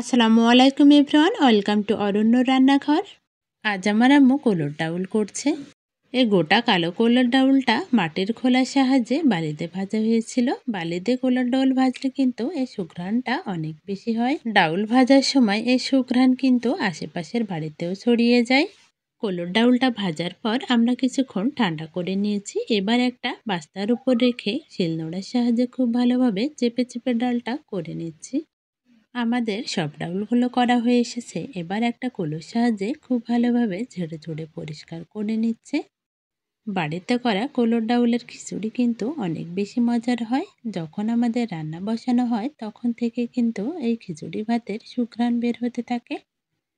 আসসালামু আলাইকুম everyone, welcome to অরণ্য রান্নাঘর। আজ আমার আম্মু কোলোর ডাউল করছে। এই গোটা কালো কোলোর ডাউলটা মাটির খোলার সাহায্যে বালিতে ভাজা হয়েছিল। বালিতে কোলোর ডাউল ভাজলে কিন্তু এই সুঘ্রাণটা অনেক বেশি হয়। ডাউল ভাজার সময় এই সুঘ্রাণ কিন্তু আশেপাশের বাড়িতেও ছড়িয়ে যায়। কোলোর ডাউলটা ভাজার পর আমরা কিছুক্ষণ ঠান্ডা করে নিয়েছি। এবার একটা বাস্তার উপর রেখে শিলনোড়ার সাহায্যে খুব ভালোভাবে চেপে চেপে ডালটা করে নিচ্ছি। আমাদের সব ডাউলগুলো করা হয়ে এসেছে। এবার একটা কলুর সাহায্যে খুব ভালোভাবে ঝেড়ে ঝুড়ে পরিষ্কার করে নিচ্ছে। বাড়িতে করা কলুর ডাউলের খিচুড়ি কিন্তু অনেক বেশি মজার হয়। যখন আমাদের রান্না বসানো হয় তখন থেকে কিন্তু এই খিচুড়ি ভাতের সুঘ্রাণ বের হতে থাকে।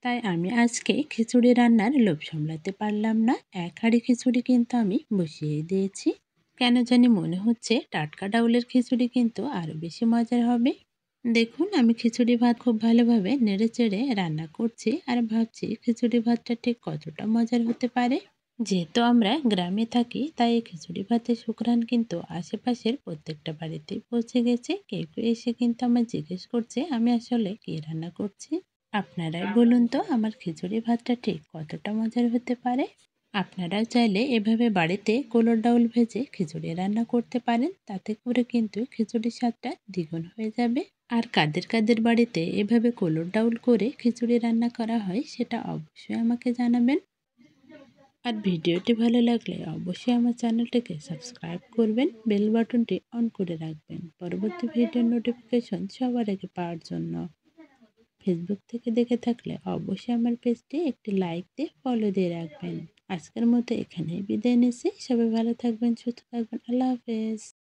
তাই আমি আজকে খিচুড়ি রান্নার লোভ সামলাতে পারলাম না। এক হাঁড়ি খিচুড়ি কিন্তু আমি বসিয়ে দিয়েছি। কেন জানি মনে হচ্ছে টাটকা ডাউলের খিচুড়ি কিন্তু আরও বেশি মজার হবে। দেখুন, আমি খিচুড়ি ভাত খুব ভালোভাবে নেড়েচেড়ে রান্না করছি আর ভাবছি খিচুড়ি ভাতটা ঠিক কতটা মজার হতে পারে। যেহেতু আমরা গ্রামে থাকি তাই এই খিচুড়ি ভাতের সুঘ্রাণ কিন্তু আশেপাশের প্রত্যেকটা বাড়িতেই পৌঁছে গেছে। কেউ কেউ এসে কিন্তু আমার জিজ্ঞেস করছে আমি আসলে কী রান্না করছি। আপনারাই বলুন তো আমার খিচুড়ি ভাতটা ঠিক কতটা মজার হতে পারে। আপনারাও চাইলে এভাবে বাড়িতে কোলোর ডাউল ভেজে খিচুড়ি রান্না করতে পারেন। তাতে করে কিন্তু খিচুড়ির স্বাদটা দ্বিগুণ হয়ে যাবে। আর কাদের কাদের বাড়িতে এভাবে কোলোর ডাউল করে খিচুড়ি রান্না করা হয় সেটা অবশ্যই আমাকে জানাবেন। আর ভিডিওটি ভালো লাগলে অবশ্যই আমার চ্যানেলটিকে সাবস্ক্রাইব করবেন, বেল বাটনটি অন করে রাখবেন পরবর্তী ভিডিওর নোটিফিকেশন সবার আগে পাওয়ার জন্য। ফেসবুক থেকে দেখে থাকলে অবশ্যই আমার পেজটি একটি লাইক দিয়ে ফলো দিয়ে রাখবেন। আজকের মতো এখানেই বিদায় নিচ্ছি। সবাই ভালো থাকবেন, সুস্থ থাকবেন। আল্লাহ হাফেজ।